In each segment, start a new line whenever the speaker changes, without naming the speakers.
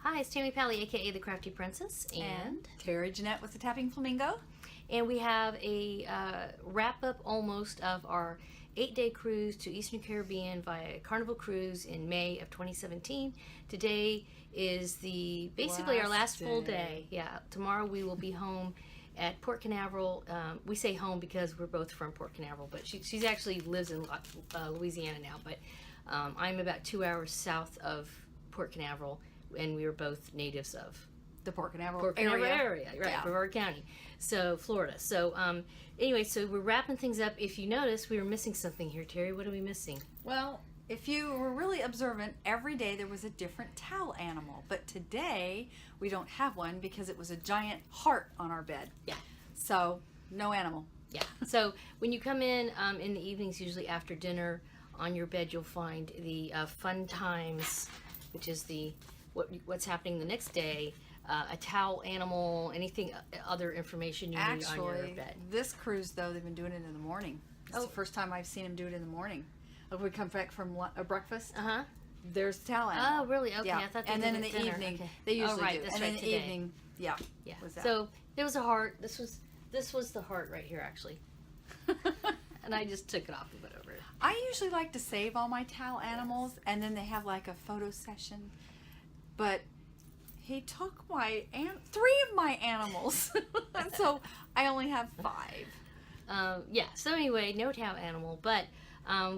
Hi, it's Tammy Pally, aka the Crafty Princess, and
Terry Jeanette with the Tapping Flamingo.
and we have a wrap up almost of our 8-day cruise to Eastern Caribbean via Carnival cruise in May of 2017. Today is basically our last full day. Yeah, tomorrow we will be home at Port Canaveral. We say home because we're both from Port Canaveral, but she's actually lives in Louisiana now. But I'm about 2 hours south of Port Canaveral, and we are both natives of
The Port Canaveral
area, right,
Yeah.
Brevard County, so Florida. So anyway, so we're wrapping things up. If you notice, we were missing something here, Terry. What are we missing?
Well, if you were really observant, every day there was a different towel animal. But today we don't have one because it was a giant heart on our bed.
Yeah.
So no animal.
Yeah. So when you come in the evenings, usually after dinner, on your bed you'll find the fun times, which is what's happening the next day. A towel animal, anything other information you need on your bed.
Actually, this cruise though, they've been doing it in the morning. It's the first time I've seen them do it in the morning. Like we come back from a breakfast. There's the towel animal.
Oh, really? Okay.
Yeah.
I thought they
and
did
then in
it
the
dinner.
evening,
Okay.
they usually
right,
do.
That's
And
right,
in the
today.
evening, yeah.
Yeah.
Was that.
So there was a heart. This was the heart right here, actually. And I just took it off and put it over.
I usually like to save all my towel animals, and then they have like a photo session. But he took three of my animals, and so I only have 5.
Yeah. So anyway, no towel animal, but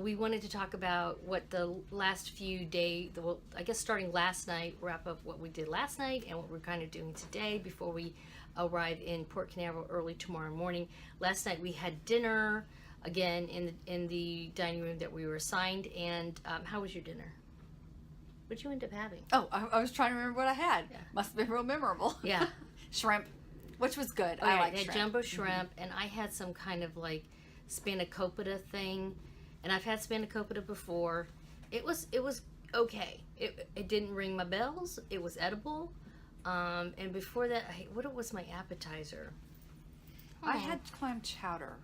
we wanted to talk about what the last few days, I guess starting last night, wrap up what we did last night and what we're kind of doing today before we arrive in Port Canaveral early tomorrow morning. Last night we had dinner again in the dining room that we were assigned. And how was your dinner? What'd you end up having?
Oh, I was trying to remember what I had.
Yeah.
Must have been real memorable.
Yeah.
Shrimp, which was good.
All
I
right,
like
they had
shrimp.
jumbo shrimp, and I had some kind of like spanakopita thing, and I've had spanakopita before. It was okay. It didn't ring my bells. It was edible. And before that, what was my appetizer?
I had clam chowder.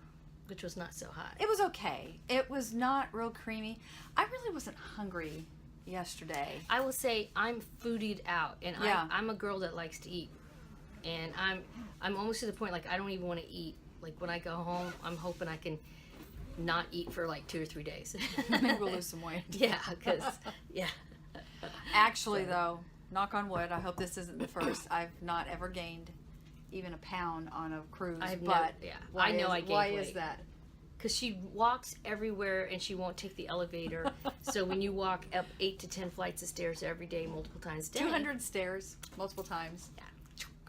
Which was not so hot.
It was okay. It was not real creamy. I really wasn't hungry yesterday.
I will say I'm foodied out, and
Yeah.
I'm a girl that likes to eat, and I'm almost to the point like I don't even want to eat. Like when I go home, I'm hoping I can not eat for like 2 or 3 days.
Maybe we'll lose some weight.
Yeah, because
Actually, though, knock on wood, I hope this isn't the first. I've not ever gained even a pound on a cruise.
I
Why
gained
is
weight.
that?
Because she walks everywhere and she won't take the elevator. So when you walk up 8 to 10 flights of stairs every day, multiple times a day.
200 stairs, multiple times.
Yeah.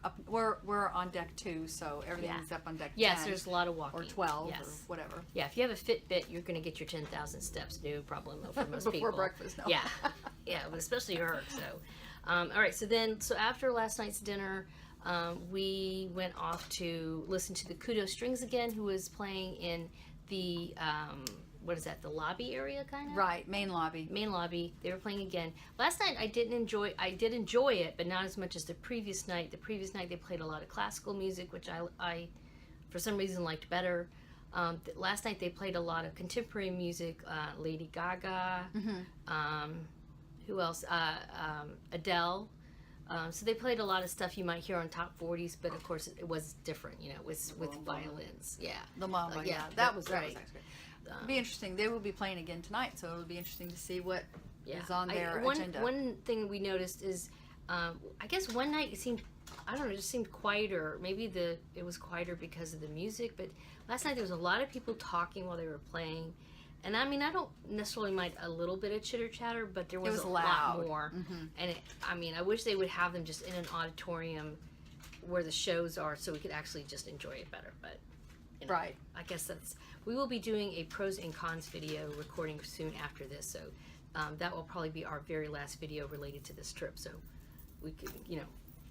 Up, we're on deck 2, so everything's up on deck 10.
Yes, there's a lot of walking.
Or 12
yes.
or whatever.
Yeah, if you have a Fitbit, you're going to get your 10,000 steps. No problem for most people.
Before breakfast, no.
Yeah, yeah, but especially her. So, all right. So after last night's dinner, we went off to listen to the Kudo Strings again, who was playing in the what is that? The lobby area, kind of.
Right, main lobby.
Main lobby. They were playing again. Last night I did enjoy it, but not as much as the previous night. The previous night they played a lot of classical music, which I for some reason liked better. Last night they played a lot of contemporary music, Lady Gaga, who else? Adele. So they played a lot of stuff you might hear on top 40s, but of course it was different, it was with violins. Yeah.
The Mamba,
yeah,
that was
right.
actually good. It'll be interesting. They will be playing again tonight, so it'll be interesting to see what is on their agenda.
One thing we noticed is, I guess one night it seemed, I don't know, it just seemed quieter. Maybe it was quieter because of the music, but last night there was a lot of people talking while they were playing. And I mean, I don't necessarily mind a little bit of chitter chatter, but there was a lot more. And I wish they would have them just in an auditorium where the shows are, so we could actually just enjoy it better. But
right,
I guess we will be doing a pros and cons video recording soon after this, so that will probably be our very last video related to this trip. So we could,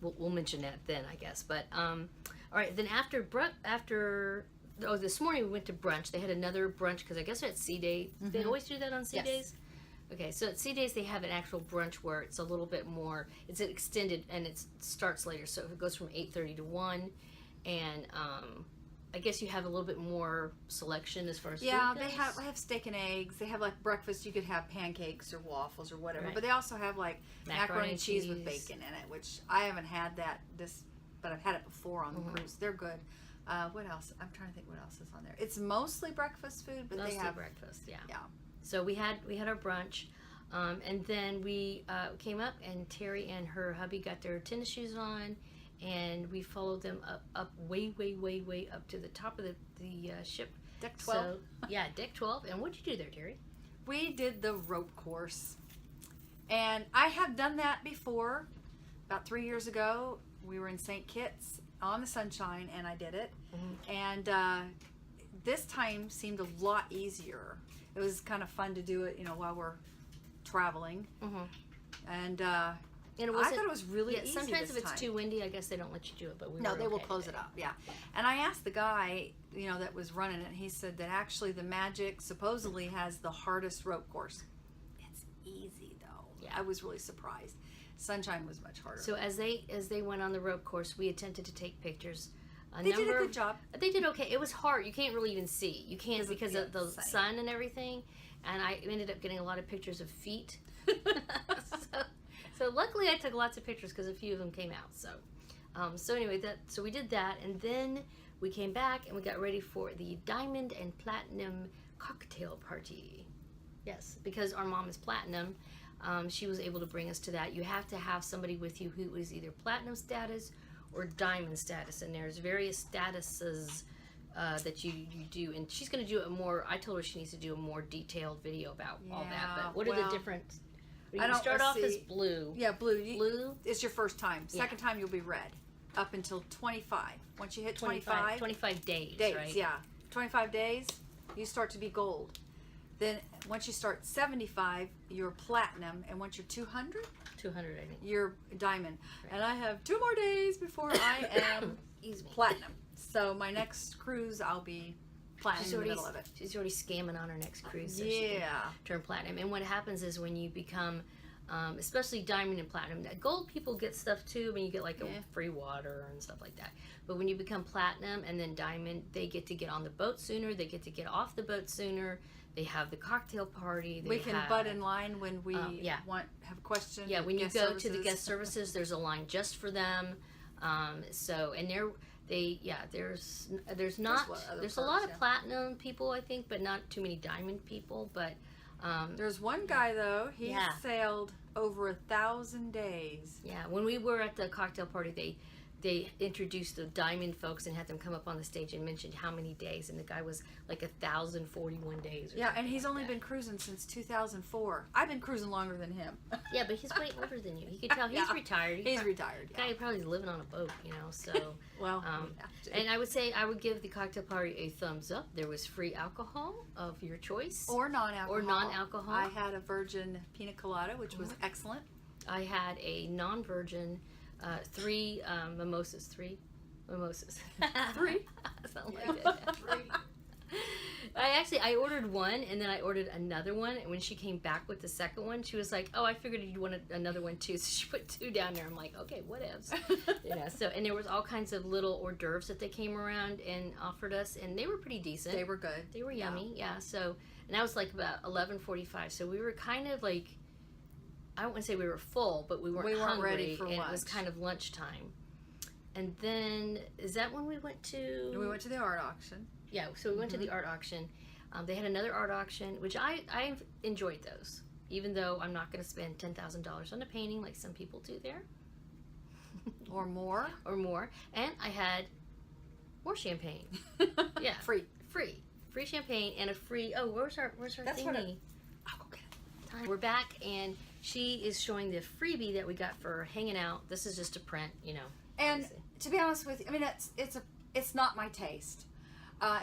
we'll mention that then, I guess. But all right, then this morning we went to brunch. They had another brunch because I guess they're at Sea Day. They always do that on Sea Days? Okay, so at Sea Days they have an actual brunch where it's a little bit more, it's extended and it starts later. So it goes from 8:30 to 1. And I guess you have a little bit more selection as far as
Yeah,
food
they
goes.
have steak and eggs. They have like breakfast. You could have pancakes or waffles or whatever.
Right.
But they also have like macaroni and cheese with
cheese.
bacon in it, which I haven't had but I've had it before on the cruise. They're good. What else? I'm trying to think what else is on there. It's mostly breakfast food, but
Mostly
they have
breakfast. Yeah.
Yeah.
So we had our brunch, and then we came up, and Terry and her hubby got their tennis shoes on, and we followed them up way up to the top of the ship.
Deck 12.
So yeah, deck 12. And what'd you do there, Terry?
We did the rope course, and I have done that before. About 3 years ago, we were in St. Kitts on the Sunshine, and I did it. And this time seemed a lot easier. It was kind of fun to do it, while we're traveling. And
And it
I
wasn't,
thought it was really easy
sometimes
this
if it's
time.
too windy, I guess they don't let you do it. But
No,
were
they will
okay
close
today.
it up, yeah. And I asked the guy, that was running it, he said that actually the Magic supposedly has the hardest rope course. It's easy, though.
Yeah.
I was really surprised. Sunshine was much harder.
So as they went on the rope course, we attempted to take pictures.
They did a good job.
They did okay. It was hard. You can't really even see. You can't because of the
sun.
sun and everything. And I ended up getting a lot of pictures of feet. so luckily I took lots of pictures because a few of them came out. So anyway, so we did that, and then we came back and we got ready for the Diamond and Platinum cocktail party. Yes, because our mom is platinum. She was able to bring us to that. You have to have somebody with you who is either platinum status or diamond status, and there's various statuses that you do, and she's going to do it more. I told her she needs to do a more detailed video about all that. But what are the different? You start off as blue.
Yeah, blue.
Blue.
It's your first time. Second time you'll be red. Up until 25. Once you hit 25
days, right?
Yeah, 25 days, you start to be gold. Then once you start 75, you're platinum, and once you're 200,
200, I think.
you're diamond. Right. And I have 2 more days before I am platinum. So my next cruise, I'll be platinum in the middle of it.
She's already scamming on her next cruise. So
yeah.
she can turn platinum. And what happens is when you become, especially diamond and platinum, gold people get stuff too. I mean, you get like a free water and stuff like that. But when you become platinum and then diamond, they get to get on the boat sooner. They get to get off the boat sooner. They have the cocktail party.
We can butt in line when we have a question.
Yeah, when you go to the guest services, there's a line just for them. There's a lot of platinum people, I think, but not too many diamond people. But
there's one guy though. He sailed over 1,000 days.
Yeah, when we were at the cocktail party, they introduced the diamond folks and had them come up on the stage and mentioned how many days, and the guy was like 1,041 days.
Yeah, and he's only been cruising since 2004. I've been cruising longer than him.
Yeah, but he's way older than you. You can tell he's retired.
He's retired.
The guy probably is living on a boat, So
well,
and I would say I would give the cocktail party a thumbs up. There was free alcohol of your choice,
or non-alcohol.
Or non-alcohol.
I had a virgin pina colada, which was excellent.
I had a non-virgin. 3 mimosas. 3 mimosas.
3?
Something like that. 3. I ordered one, and then I ordered another one. And when she came back with the second one, she was like, "Oh, I figured you wanted another one too." So she put 2 down there. I'm like, "Okay, whatevs." So and there was all kinds of little hors d'oeuvres that they came around and offered us, and they were pretty decent.
They were good.
They were yummy. Yeah. So and that was like about 11:45. So we were kind of like. I don't want to say we were full, but we weren't hungry,
ready for
and
lunch.
It was kind of lunchtime. And then, is that when we went to?
We went to the art auction.
Yeah, so we went to the art auction. They had another art auction, which I enjoyed those, even though I'm not going to spend $10,000 on a painting like some people do there.
Or more.
Or more. And I had more champagne. Yeah.
Free
champagne and a free. Oh, where's our
That's
thingy?
I'll go get it.
We're back, and she is showing the freebie that we got for hanging out. This is just a print,
And
obviously.
to be honest with you, I mean, it's not my taste.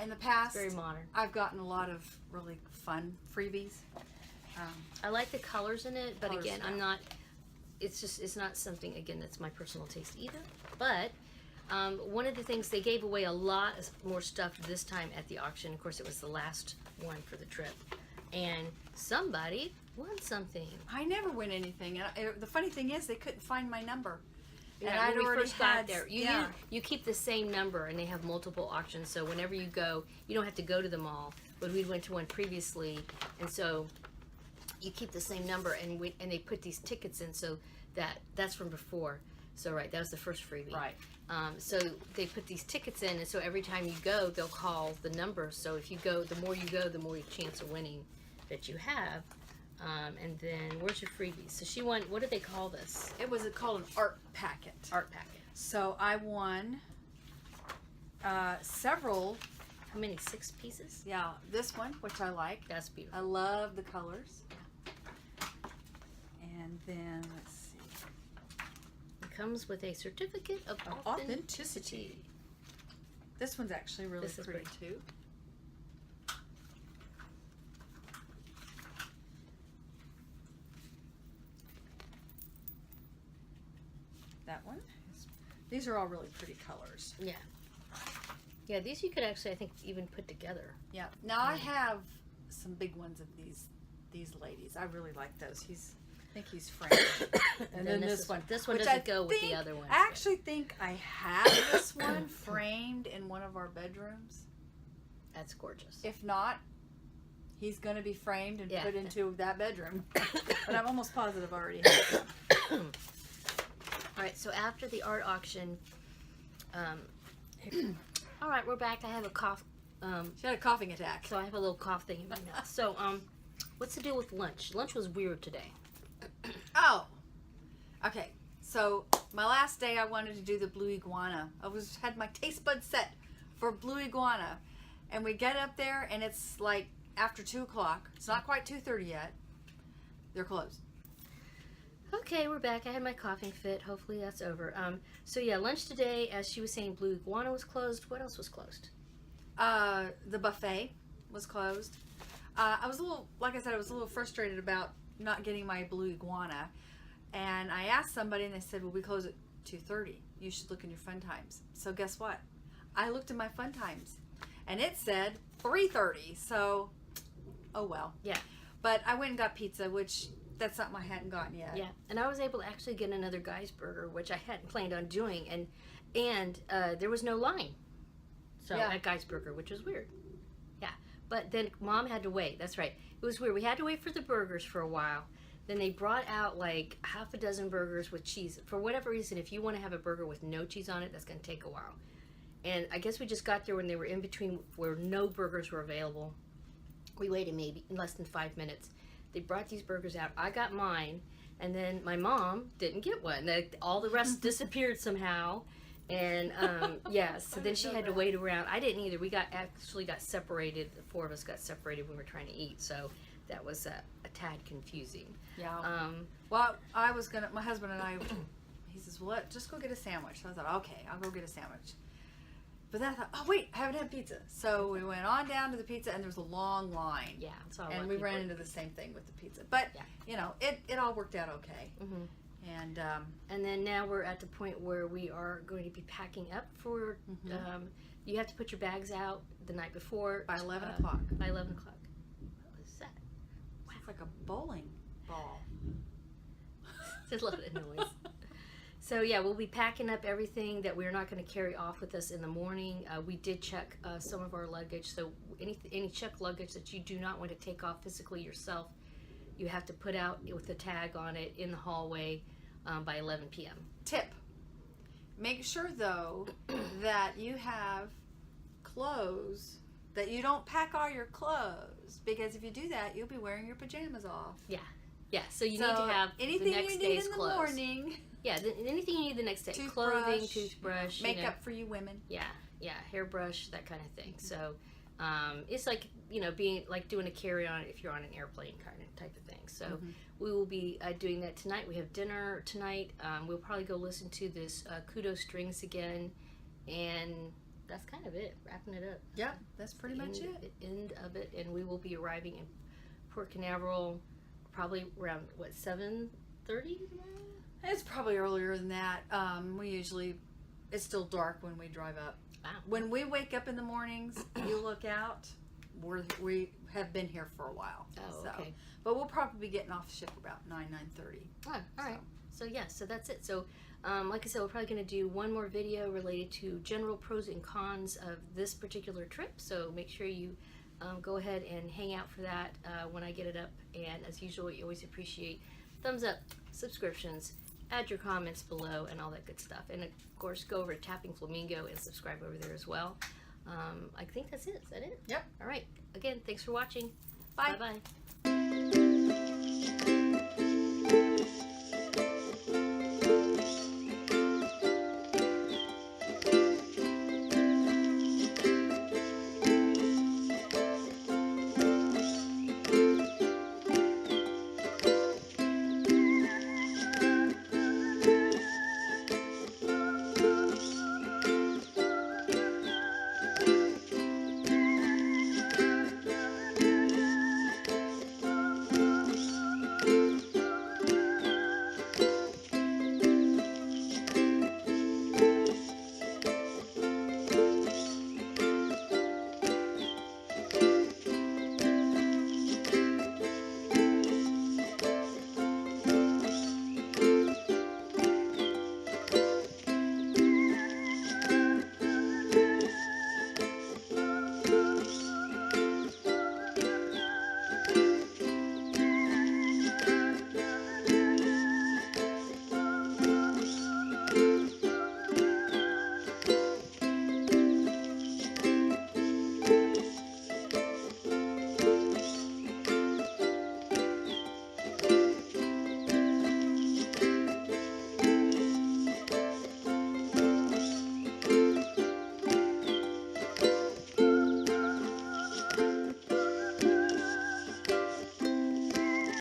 In the past,
It's very modern.
I've gotten a lot of really fun freebies.
I like the colors in it, but again,
yeah.
I'm not. It's not something again that's my personal taste either. But one of the things they gave away a lot more stuff this time at the auction. Of course, it was the last one for the trip, and somebody won something.
I never win anything. And the funny thing is, they couldn't find my number. And
when
I'd
we
already
first got
had,
there.
yeah.
You keep the same number, and they have multiple auctions. So whenever you go, you don't have to go to them all. But we went to one previously, and so you keep the same number, and they put these tickets in, so that's from before. So right, that was the first freebie.
Right.
So they put these tickets in, and so every time you go, they'll call the number. So if you go, the more you go, the more chance of winning that you have. And then where's your freebies? So she won. What did they call this?
It was called an art packet.
Art packet.
So I won several.
How many? 6 pieces?
Yeah, this one, which I like.
That's beautiful.
I love the colors. And then let's see.
It comes with a certificate of authenticity.
This one's actually really
This is
pretty
pretty.
too. That one. These are all really pretty colors.
Yeah. Yeah, these you could actually, I think, even put together.
Yeah. Now I have some big ones of these ladies. I really like those. I think he's French. And then this one.
This one
which
doesn't
I
go with
think-
the other ones.
I actually think I have this one framed in one of our bedrooms.
That's gorgeous.
If not, he's going to be framed and
Yeah.
put into that bedroom. But I'm almost positive I already have some.
All right, so after the art auction, all right, we're back. I have a cough.
She had a coughing attack.
So I have a little cough thing in my mouth. So, what's the deal with lunch? Lunch was weird today.
Oh, okay. So my last day, I wanted to do the blue iguana. Had my taste buds set for blue iguana, and we get up there, and it's like after 2:00. It's not quite 2:30 yet. They're closed.
Okay, we're back. I had my coughing fit. Hopefully that's over. So yeah, lunch today, as she was saying, Blue Iguana was closed. What else was closed?
The buffet was closed. I was a little frustrated about not getting my blue iguana, and I asked somebody, and they said, "Well, we close at 2:30. You should look in your fun times." So guess what? I looked in my fun times, and it said 3:30. So, oh well.
Yeah.
But I went and got pizza, which that's something I hadn't gotten yet.
Yeah, and I was able to actually get another guy's burger, which I hadn't planned on doing, and there was no line. So
Yeah.
at Guy's Burger, which was weird. Yeah, but then Mom had to wait. That's right. It was weird. We had to wait for the burgers for a while. Then they brought out like half a dozen burgers with cheese. For whatever reason, if you want to have a burger with no cheese on it, that's going to take a while. And I guess we just got there when they were in between where no burgers were available. We waited maybe less than 5 minutes. They brought these burgers out. I got mine, and then my mom didn't get one. All the rest disappeared somehow. And yeah, so then she had to wait around. I didn't either. We actually got separated. The 4 of us got separated when we were trying to eat. So that was a tad confusing.
Yeah. Well, my husband and I, he says, well, just go get a sandwich. So I thought, okay, I'll go get a sandwich. But then I thought, oh wait, I haven't had pizza. So we went on down to the pizza, and there was a long line.
Yeah, so
And we ran into the same thing with the pizza. But,
yeah.
It all worked out okay.
Mm-hmm.
And
then now we're at the point where we are going to be packing up for, you have to put your bags out the night before.
by 11 o'clock.
By 11 o'clock. What was that?
It's like a bowling ball.
There's a lot of noise. So yeah, we'll be packing up everything that we're not going to carry off with us in the morning. We did check some of our luggage. So any checked luggage that you do not want to take off physically yourself, you have to put out with a tag on it in the hallway by 11 p.m.
Tip. Make sure, though, that you have clothes, that you don't pack all your clothes. Because if you do that, you'll be wearing your pajamas off.
Yeah. Yeah, so you need to have
anything
the next
you need
day's
in the
clothes.
morning.
Yeah, anything you need the next day.
Toothbrush,
Clothing, toothbrush.
Makeup for you women.
Yeah, hairbrush, that kind of thing. So it's like, being like doing a carry-on if you're on an airplane kind of type of thing. So we will be doing that tonight. We have dinner tonight. We'll probably go listen to this Kudos Strings again. And that's kind of it, wrapping it up.
Yeah, that's pretty much it.
End of it. And we will be arriving in Port Canaveral probably around, 7:30?
It's probably earlier than that. It's still dark when we drive up.
Wow.
When we wake up in the mornings, you look out, we have been here for a while.
Oh,
so.
okay.
But we'll probably be getting off the ship about 9:30.
Oh, all right. So yeah, so that's it. So like I said, we're probably going to do one more video related to general pros and cons of this particular trip. So make sure you go ahead and hang out for that when I get it up. And as usual, we always appreciate thumbs up, subscriptions, add your comments below, and all that good stuff. And of course, go over to Tapping Flamingo and subscribe over there as well. I think that's it. Is that it?
Yep.
All right. Again, thanks for watching.
Bye.
Bye-bye.